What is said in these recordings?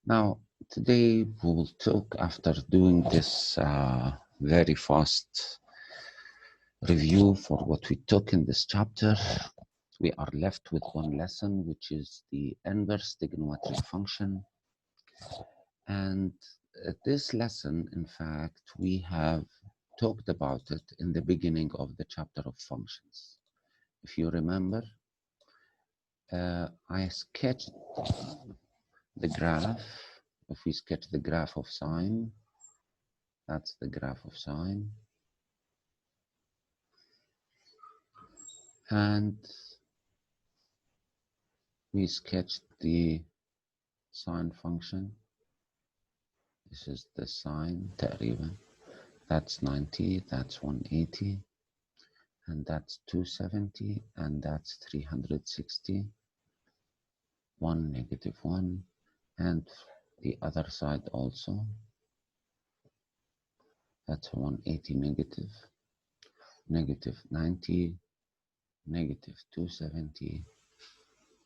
Now, today we will talk, after doing this very fast review for what we took in this chapter, we are left with one lesson, which is the inverse trigonometric function. And this lesson, in fact, we have talked about it in the beginning of the chapter of functions. If you remember, I sketched the graph. If we sketch the graph of sine, that's the graph of sine. And we sketched the sine function. This is the sine تقريبا. That's 90, that's 180, and that's 270, and that's 360, 1, -1, and the other side also. That's 180 negative, -90, -270,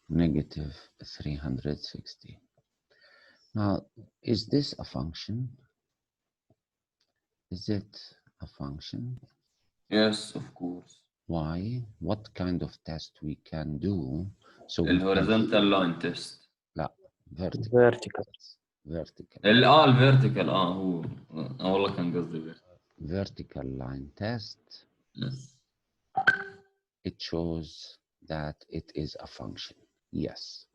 -360. Now, is this a function? Is it a function? Yes, of course. Why? What kind of test we can do? So The horizontal line test. لا, vertical. vertical. Vertical. الفيرتيكال هو والله كان قصدي Vertical line test. Yes. It shows that it is a function. Yes.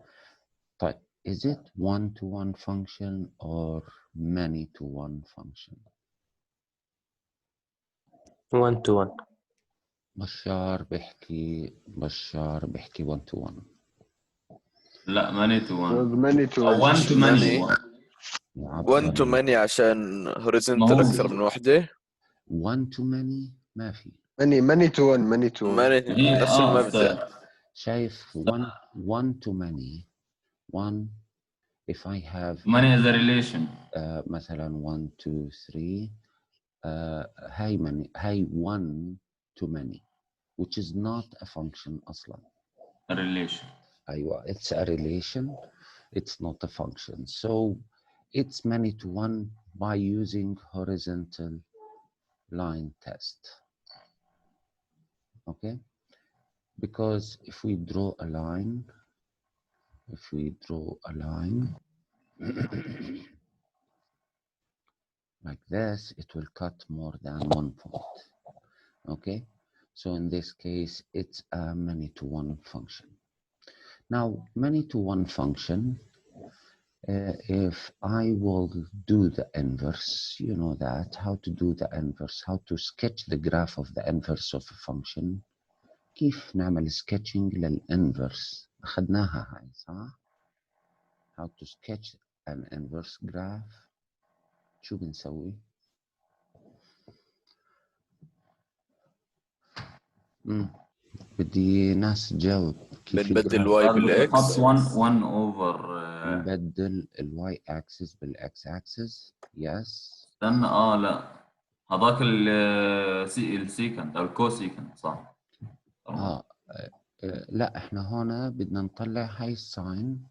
But is it one-to-one function or many-to-one function? 1 to 1. بشار بيحكي 1-to-1. لا many to one. many to أو one to many. one to many عشان horizontal ما هو أكثر من وحدة. 1-to-many ما في. many to one many to one many نفس المبدأ. شايف one to many. One, if I have many as a relation. مثلا 1 2 3 هاي 1 to many, which is not a function أصلا. A relation. أيوة, it's a relation, it's not a function. So it's many to one by using horizontal line test. Okay, because if we draw a line, like this, it will cut more than 1 point. Okay, so in this case, it's a many to one function. Now, many to one function, if I will do the inverse, you know that, how to do the inverse, how to sketch the graph of the inverse of a function. كيف نعمل sketching للinverse؟ أخذناها هاي صح؟ How to sketch an inverse graph. شو بنسوي؟ بدي ناس تجاوب. كيف بنبدل الواي بالاكس. 1 over. نبدل الواي اكسس بالاكس اكسس. يس. استنى لا هذاك السيكند او الكوسيكند صح؟ لا احنا هنا بدنا نطلع هاي الساين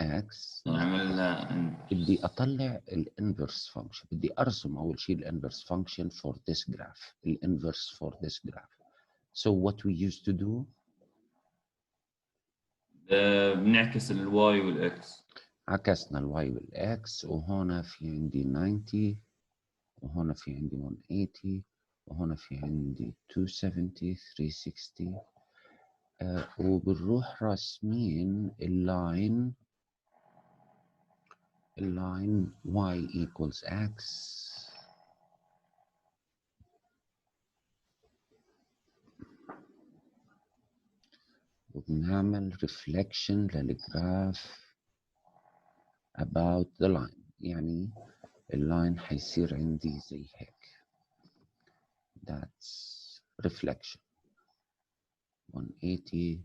اكس. نعملها بدي اطلع الانفرس فانكشن، بدي ارسم اول شيء الانفرس فانكشن for this graph. الانفرس for this graph. So what we used to do, بنعكس الواي والاكس. عكسنا الواي والاكس، وهنا في عندي 90، وهنا في عندي 180، وهنا في عندي 270 360. وبنروح راسمين اللاين y equals x وبنعمل reflection للجراف about the line. يعني اللاين حيصير عندي زي هيك. That's reflection. 180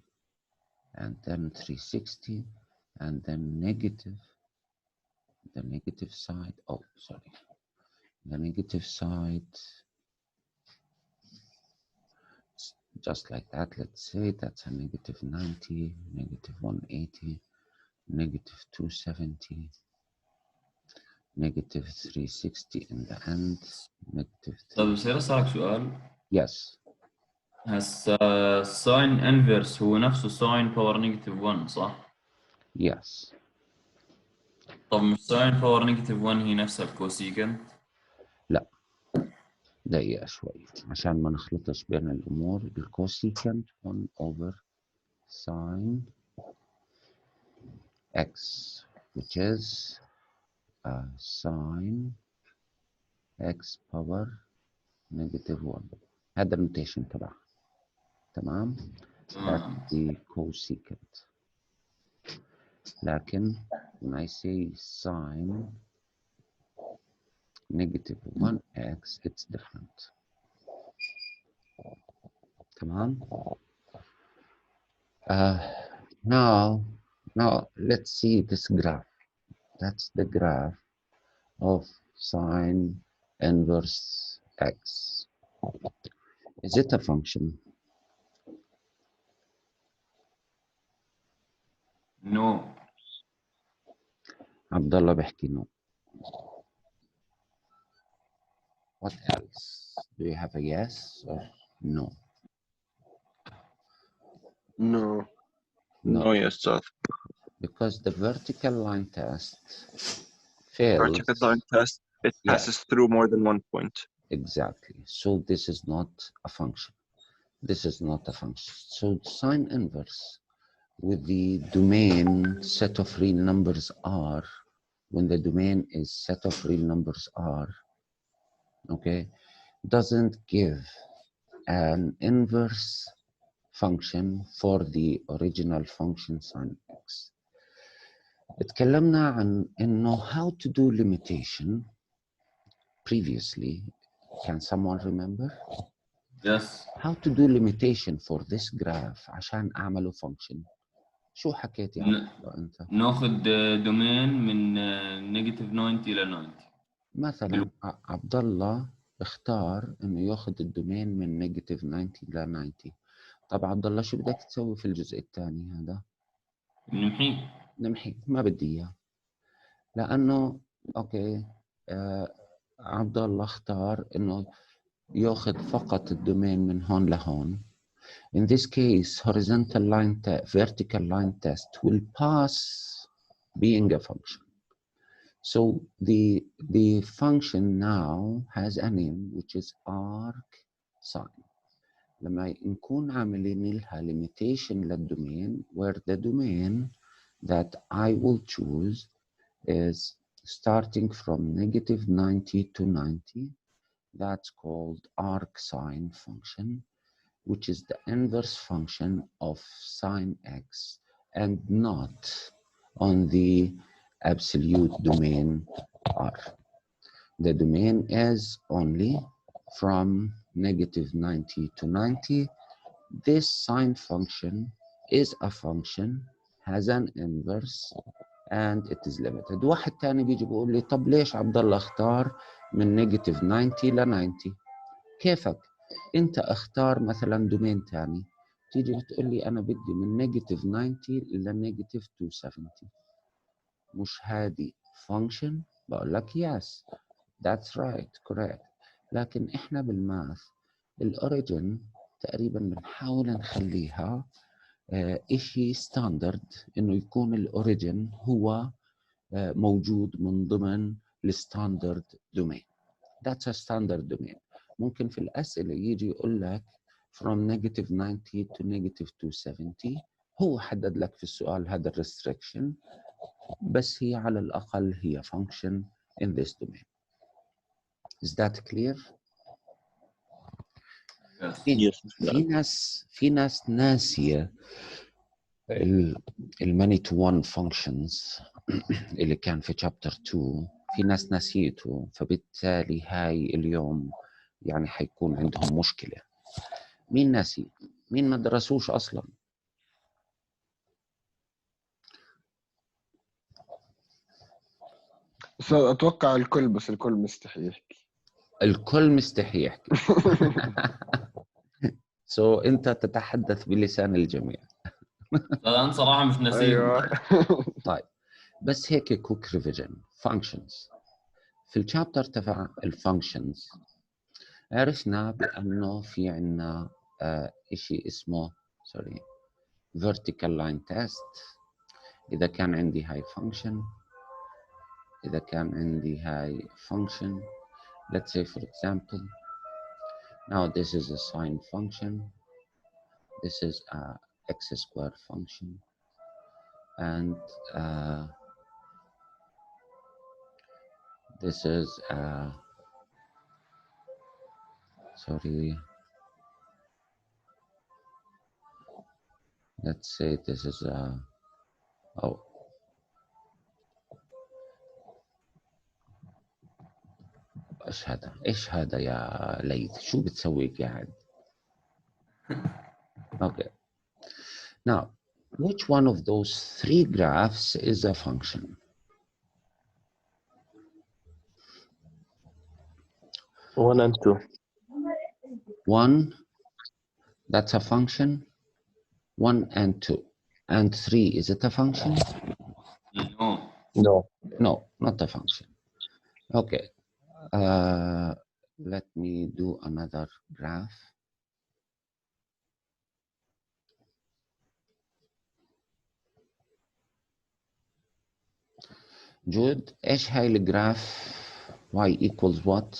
and then 360 and then the negative side. Oh, sorry. The negative side, just like that. Let's say that's a -90, -180, negative 270, negative 360 in the end, negative طيب 3. بصير أسألك سؤال. Yes. هسا الساين انفرس هو نفسه ساين باور نيجاتيف 1 صح؟ Yes. طب مش ساين باور نيجاتيف 1 هي نفسها الكوسيكنت؟ لا، دقيقة شوي عشان ما نخلطش بين الأمور. الكوسيكنت 1 over sine x, which is sine x power negative 1. هذا النوتيشن تبعها. تمام؟ That's the cosecant. لكن when I say sine negative 1x, it's different. تمام؟ Now let's see this graph. That's the graph of sine inverse x. Is it a function? نو. عبد الله بيحكي no. What else? Do you have a yes or no? No. No. No, yes, sir. Because the vertical line test fails. Vertical line test, it Yeah. passes through more than one point. Exactly. So this is not a function. This is not a function. So sine inverse with the domain set of real numbers R, when the domain is set of real numbers R, okay, doesn't give an inverse function for the original function sine x. اتكلمنا عن انه how to do limitation previously. Can someone remember? Yes. How to do limitation for this graph عشان اعمله function. شو حكيت يا عبد الله انت؟ ناخذ دومين من نيجاتيف 90 إلى 90. مثلا عبد الله اختار انه ياخذ الدومين من نيجاتيف 90 الى 90. طب عبد الله شو بدك تسوي في الجزء الثاني هذا؟ نمحي. ما بدي اياه. لانه اوكي عبد الله اختار انه ياخذ فقط الدومين من هون لهون. In this case, horizontal line vertical line test will pass being a function. So the function now has a name which is arc sine. لما نكون عاملين لها limitation للدومين where the domain that I will choose is starting from negative 90 to 90, that's called arc sine function, which is the inverse function of sine x and not on the absolute domain R. The domain is only from negative 90 to 90. This sine function is a function, has an inverse, and it is limited. واحد تاني بيجي بيقول لي طب ليش عبد الله اختار من negative 90 ل 90؟ كيفك؟ انت اختار مثلا دومين تاني، تيجي بتقول لي انا بدي من negative 90 الى negative 270. مش هذه function؟ بقول لك yes, that's right, correct. لكن احنا بالماث الاوريجن تقريبا بنحاول نخليها اشي ستاندرد، انه يكون الاوريجن هو موجود من ضمن الستاندرد دومين. That's a standard domain. ممكن في الأسئلة يجي يقول لك from negative 90 to negative 270. هو حدد لك في السؤال هذا الريستريكشن، بس هي على الأقل هي function in this domain. Is that clear? Yes. في ناس ناسية الماني تو 1 functions اللي كان في chapter 2. في ناس نسيته، فبالتالي هاي اليوم يعني حيكون عندهم مشكلة. مين ناسي؟ مين ما درسوش أصلا؟ أتوقع الكل، بس الكل مستحي يحكي. الكل مستحي يحكي. أنت تتحدث بلسان الجميع. لا أنا صراحة مش ناسيهم. أيوة. طيب بس هيك كوك ريفيجن. functions في الشابتر تبع الفانكشنز عرفنا بأنه في عنا إشي اسمه vertical line test. إذا كان عندي هاي function، إذا كان عندي هاي function، let's say for example now this is a sine function, this is a x squared function, and this is a let's say this is a ايش هذا يا ليث؟ شو بتسوي قاعد؟ Okay. Now, which one of those three graphs is a function? One and two. One, that's a function. 1 and 2. And 3, is it a function? No. No. No, not a function. Okay. Let me do another graph. جود، ايش هاي الجراف y equals what؟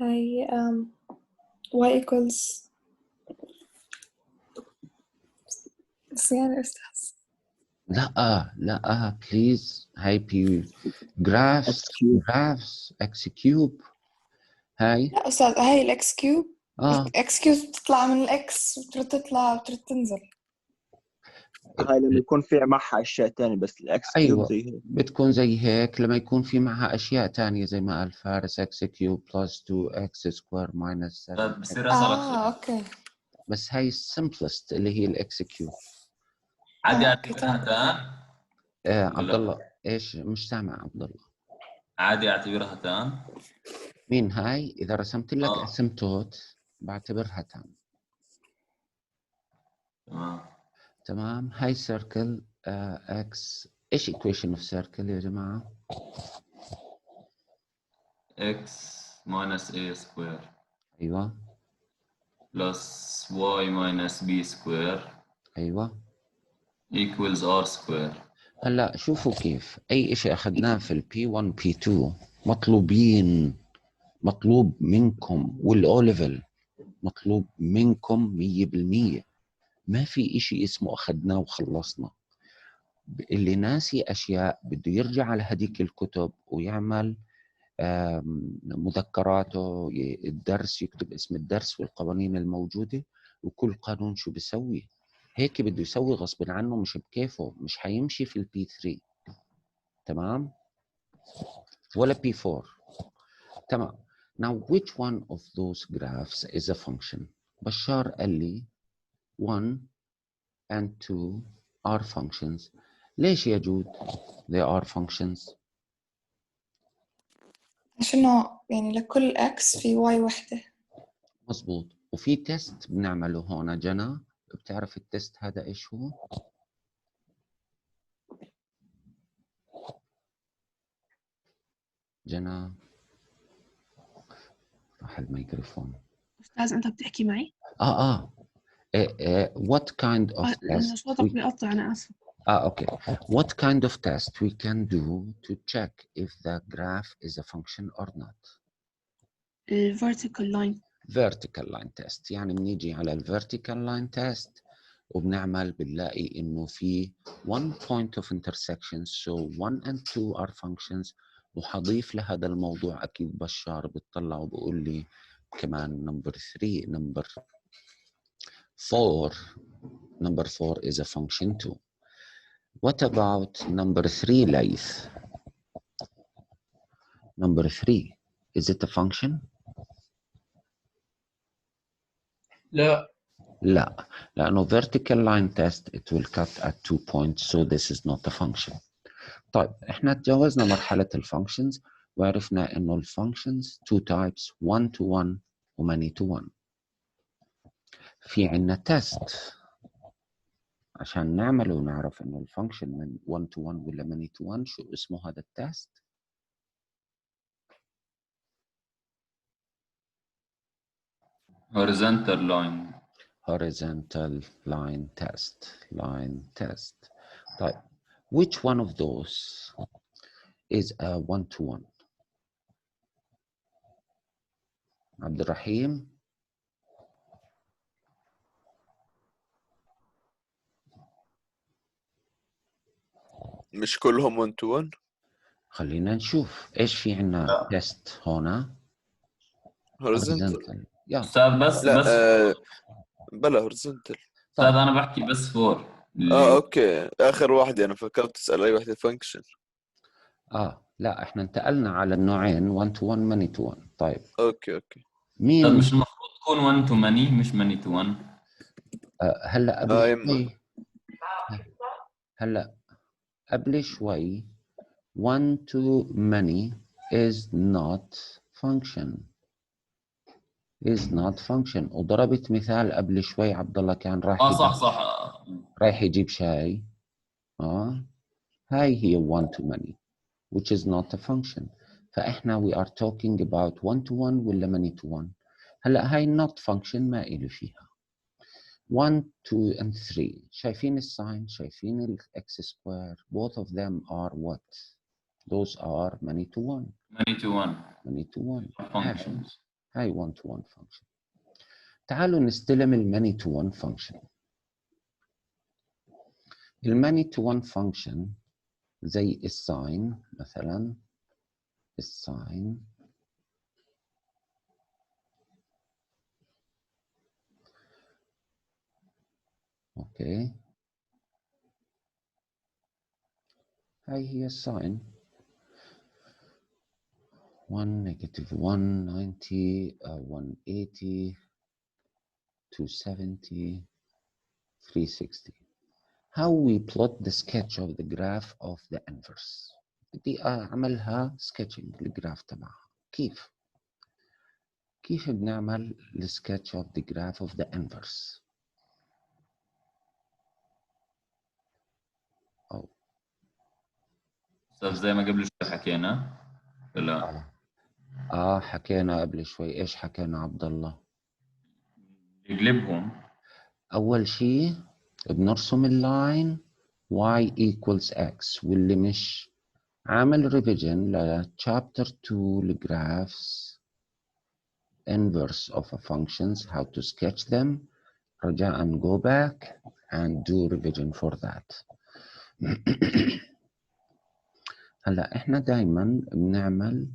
هاي y equals بس يعني أستاذ لا بليز، هاي بي graphs x cube. هاي لا أستاذ، هاي الإكس كيوب. اه الإكس كيوب بتطلع من الإكس وترد تطلع وترد تنزل. هاي لما يكون في معها اشياء تانية، بس الاكس كيوب ايوه زي هيك. بتكون زي هيك لما يكون في معها اشياء تانية زي ما قال فارس x cube plus 2x square minus 7. بصير اسالك سؤال. أوكي. بس هاي السمبلست اللي هي الاكس كيوب. عادي أوكي، اعتبرها تمام. تان؟ عبد الله ايش؟ مش سامع عبد الله. عادي اعتبرها تان؟ مين هاي؟ اذا رسمت لك اسمتوت بعتبرها تام. تمام. هاي سيركل اكس. ايش equation of circle يا جماعه؟ x minus a square ايوه plus y minus b square ايوه. equals r square. هلا شوفوا كيف اي اشي اخذناه في البي 1 بي 2 مطلوب منكم، والاو ليفل مطلوب منكم 100%. ما في اشي اسمه اخذناه وخلصنا. اللي ناسي اشياء بده يرجع على هذيك الكتب ويعمل مذكراته، الدرس يكتب اسم الدرس والقوانين الموجودة وكل قانون شو بيسوي. هيك بده يسوي غصب عنه، مش بكيفه، مش حيمشي في البي 3 تمام ولا بي 4. تمام. Now which one of those graphs is a function؟ بشار قال لي 1 and 2 are functions. ليش يا جود they are functions؟ عشانه يعني لكل إكس في واي وحدة. مظبوط. وفي تيست بنعمله هون. جنى بتعرف التيست هذا ايش هو؟ جنى راح الميكروفون. أستاذ أنت بتحكي معي؟ What kind of لأنه test صوتك بيقطع، أنا آسفة. okay. What kind of test we can do to check if the graph is a function or not؟ vertical line. vertical line test. يعني بنيجي على ال vertical line test وبنعمل بنلاقي إنه في one point of intersection, so 1 and 2 are functions. وحضيف لهذا الموضوع أكيد بشار بتطلع وبقول لي كمان number 3 number 4 is a function too. What about number 3 ليث؟ number 3 is it a function؟ لا لأنه vertical line test it will cut at 2 points, so this is not a function. طيب احنا تجاوزنا مرحلة الفانكشنز وعرفنا انه الفانكشنز two types, one to one و many to one. في عنا test عشان نعمل ونعرف إنه الفانكشن من 1 to 1 ولا many to 1. شو اسمه هذا التست؟ horizontal line. horizontal line test. طيب, which one of those is a 1 to 1? عبد الرحيم. مش كلهم 1 to 1. خلينا نشوف ايش في عنا تيست هنا. horizontal. يا أستاذ بس لا بس بلا horizontal. أستاذ أنا بحكي بس فور اللي اوكي، اخر واحدة انا فكرت تسأل اي واحدة فانكشن. لا احنا انتقلنا على النوعين 1 to 1 many to 1. طيب اوكي أستاذ مين مش المفروض تكون 1 to many مش many to 1. هلا قبل يما شوي هلا قبل شوي 1 to many is not function وضربت مثال قبل شوي. عبد الله كان رايح رايح يجيب شاي. هاي هي 1 to many which is not a function. فإحنا we are talking about 1 to 1 ولا many to 1. هلا هاي not function ما إلي فيها. 1 2 and 3 شايفين الساين، شايفين ال x square, both of them are what? Those are many to 1. many to 1 many to 1 functions. هاي 1 to 1 function. تعالوا نستلم ال many to 1 function. ال many to 1 function زي الساين مثلا. الساين اوكي، هاي هي الساين 1 negative 1 90 180 270 360. How we plot the sketch of the graph of the inverse. بدي أعملها sketching الجراف تبعها. كيف بنعمل الsketch of the graph of the inverse؟ أستاذ زي ما قبل شوي حكينا لا حكينا قبل شوي. إيش حكينا عبد الله؟ يقلبهم. أول شيء بنرسم اللاين y equals x، واللي مش عامل revision ل chapter 2 الجرافس inverse of a functions how to sketch them رجاء go back and do revision for that. هلا احنا دائما بنعمل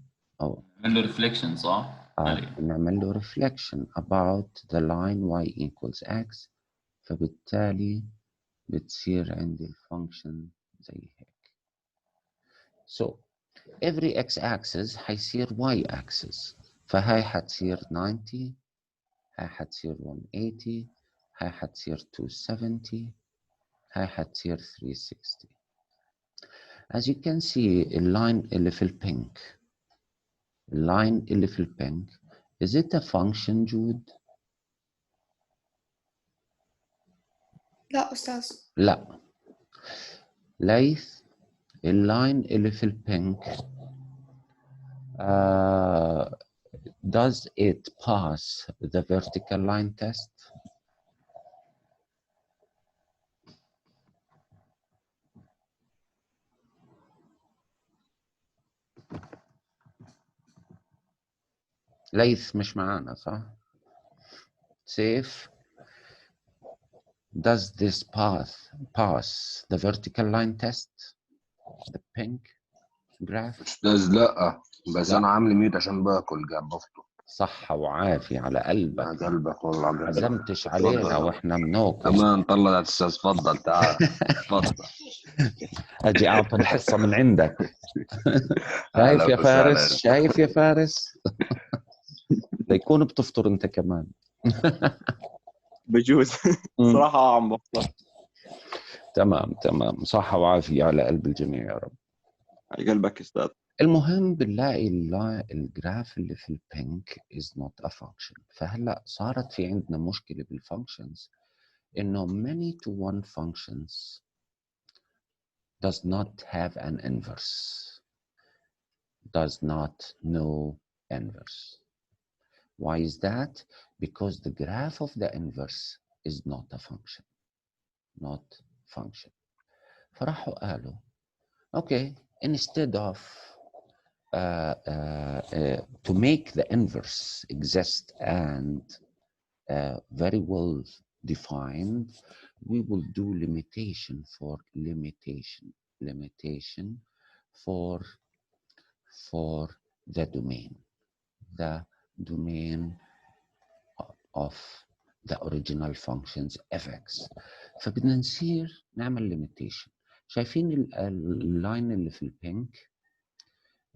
نعمل له reflection صح؟ بنعمل له reflection about the line y equals x، فبالتالي بتصير عندي الفانكشن زي هيك. So every x axis حيصير y axis، فهاي حتصير 90، هاي حتصير 180، هاي حتصير 270، هاي حتصير 360. As you can see اللاين اللي في البينك، اللاين اللي في البينك is it a function جود؟ لا أستاذ. لا. ليث اللاين اللي في البينك does it pass the vertical line test؟ ليث مش معانا صح؟ سيف does this pass the vertical line test? The pink graph؟ استاذ لا، بس لا. انا عامل ميوت عشان باكل جنب بفطر. صحة وعافية على قلبك. على قلبك والله. عزمتش علينا واحنا بناكل. كمان طلعت استاذ، اتفضل تعال اتفضل. اجي اعطي الحصة من عندك. شايف يا فارس؟ شايف يا فارس؟ ليكون بتفطر انت كمان. بجوز صراحة عم بفطر. تمام صحة وعافية على قلب الجميع يا رب. على قلبك استاذ. المهم بنلاقي الجراف اللي في البينك is not a function. فهلا صارت في عندنا مشكلة بالفانكشنز إنه many to one functions does not have an inverse, does not know inverse. Why is that? Because the graph of the inverse is not a function, not function. فراحوا قالوا okay, instead of to make the inverse exist and very well defined, we will do limitation for the domain of the original functions fx. فبدنا نصير نعمل limitation. شايفين اللاين اللي في البينك؟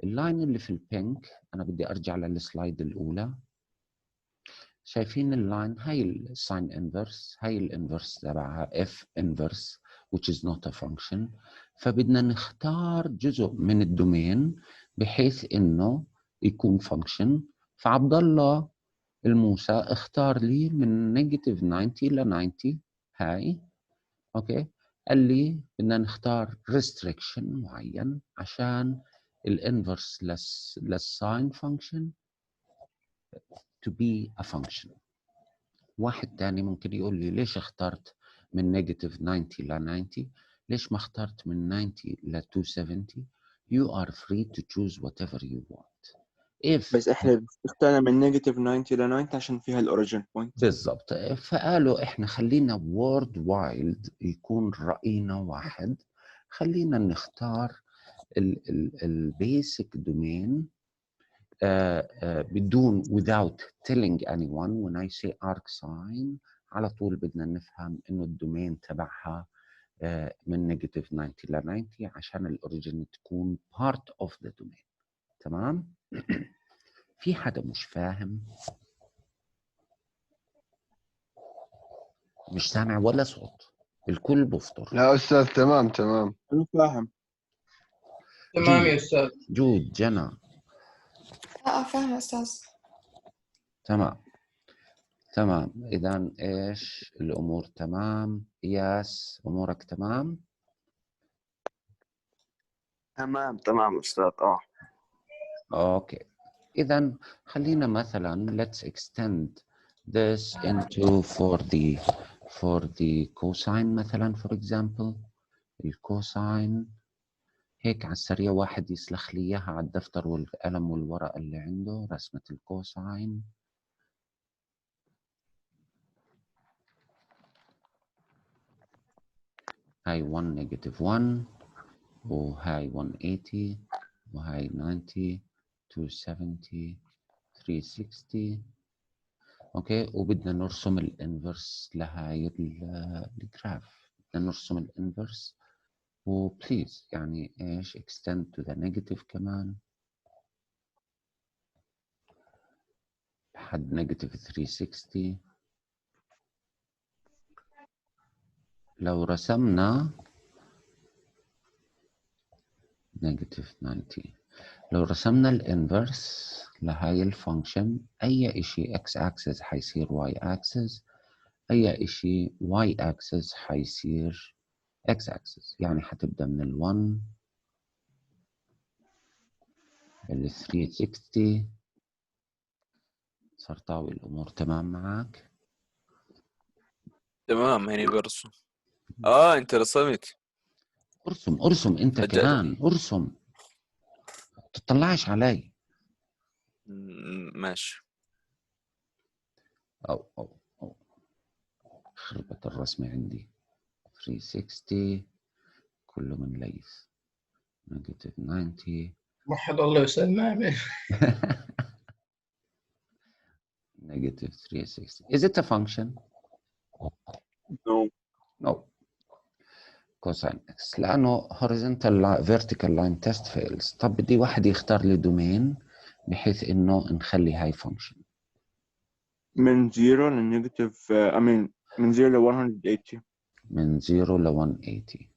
اللاين اللي في البينك أنا بدي أرجع للسلايد الأولى. شايفين اللاين؟ هاي الساين انفرس، هاي الانفرس تبعها f inverse which is not a function. فبدنا نختار جزء من الدومين بحيث إنه يكون function. فعبد الله الموسى اختار لي من نيجاتيف 90 ل 90 هاي. اوكي، قال لي بدنا نختار restriction معين عشان الانفرس للساين فانكشن to be a function. واحد تاني ممكن يقول لي ليش اخترت من نيجاتيف 90 ل 90؟ ليش ما اخترت من 90 ل 270؟ You are free to choose whatever you want. بس احنا اخترنا من نيجاتيف 90 ل 90 عشان فيها الاوريجن بوينت. بالضبط. فقالوا احنا خلينا وورد وايلد يكون رأينا واحد، خلينا نختار البيسك دومين بدون without telling anyone. when I say arc sine على طول بدنا نفهم انه الدومين تبعها من نيجاتيف 90 ل 90 عشان الاوريجين تكون part of the domain. تمام؟ في حدا مش فاهم؟ مش سامع ولا صوت، الكل بفطر. لا أستاذ، تمام تمام. انا فاهم. تمام يا أستاذ. جود، جنى. فاهمة أستاذ. تمام. إذا إيش الأمور؟ تمام. إياس، أمورك تمام؟ تمام أستاذ. أوكي. إذا خلينا مثلا let's extend this into for the cosine مثلا for example. الكوساين هيك على السريع واحد يسلخ لي إياها على الدفتر والقلم والورقة اللي عنده رسمة الكوساين. هاي 1 نيجاتيف 1 وهاي 180 وهاي 90 270 360. اوكي، وبدنا نرسم الانفرس لهاي الجراف. بدنا نرسم الانفرس وبليز يعني ايش extend to the negative كمان لحد نيجاتيف 360. لو رسمنا نيجاتيف 90، لو رسمنا الانفرس لهاي الفانكشن اي اشي x axis حيصير y axis، اي اشي y axis حيصير x axis. يعني حتبدا من ال1 ال 360. سرطاوي الامور تمام معك؟ تمام هني برسم. انت رسمت. ارسم انت أجل. كمان ارسم، تطلعش علي. ماشي. أو خربت الرسمة عندي. 360 كله من ليث. نيجاتيف 90 وحد الله يسلمك. negative 360. Is it a function? No. cosine x لأنه horizontal vertical line test fails. طب بدي واحد يختار لي دومين بحيث إنه نخلي هاي function. من 0 للنيجاتيف من 0 ل 180. من 0 ل 180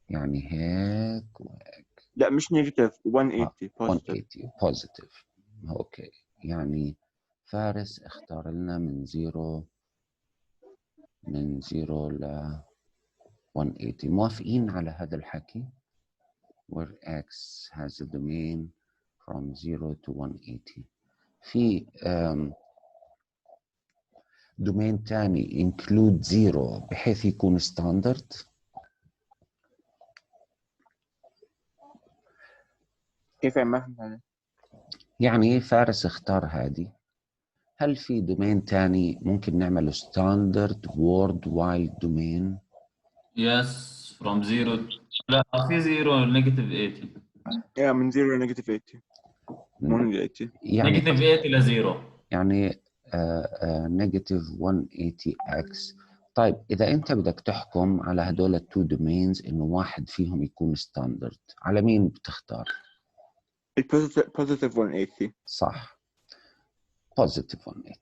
يعني هيك وهيك. لا مش نيجاتيف 180 180 positive. اوكي، يعني فارس اختار لنا من 0 من 0 ل 180. موافقين على هذا الحكي؟ where x has a domain from 0 to 180. في دومين تاني include 0 بحيث يكون ستاندرد. كيف ما فهمت؟ يعني فارس اختار هذه. هل في دومين تاني ممكن نعمله ستاندرد وورد وايد دومين؟ يس from 0 لا في 0 نيجاتيف 80 يا من 0 لنيجاتيف 80 1 ل 80 يعني نيجاتيف 80 ل 0 يعني نيجاتيف 180 اكس. طيب اذا انت بدك تحكم على هدول التو دومينز انه واحد فيهم يكون ستاندرد، على مين بتختار؟ positive 180. صح، positive 180.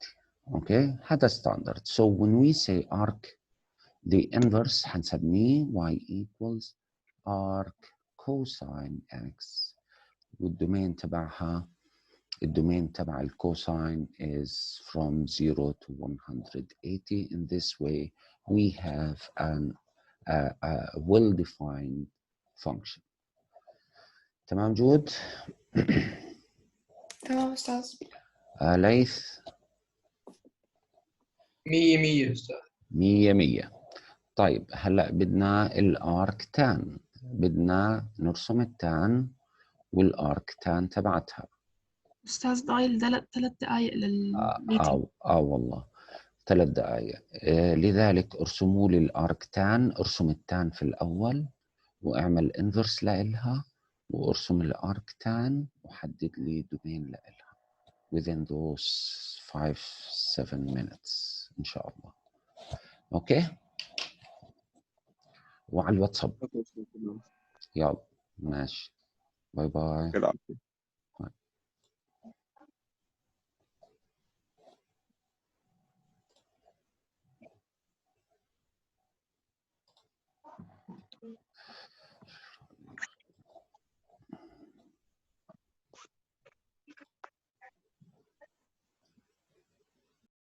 اوكي هذا ستاندرد. So when we say arc the inverse حنسميه y equals arc cosine x والدومين تبعها الدومين تبع الكوساين is from 0 to 180. In this way we have a well-defined function. تمام جود؟ تمام أستاذ. ليث؟ 100 أستاذ. 100. طيب هلا بدنا الارك تان، بدنا نرسم التان والارك تان تبعتها. أستاذ ضايل 3 دقايق للميتنج. والله 3 دقائق. لذلك ارسموا لي الاركتان، ارسم التان في الأول واعمل انفرس لإلها وارسم الاركتان وحدد لي دومين لإلها within those 5-7 minutes إن شاء الله. أوكي؟ وعلى الواتساب. يلا ماشي، باي باي. يلا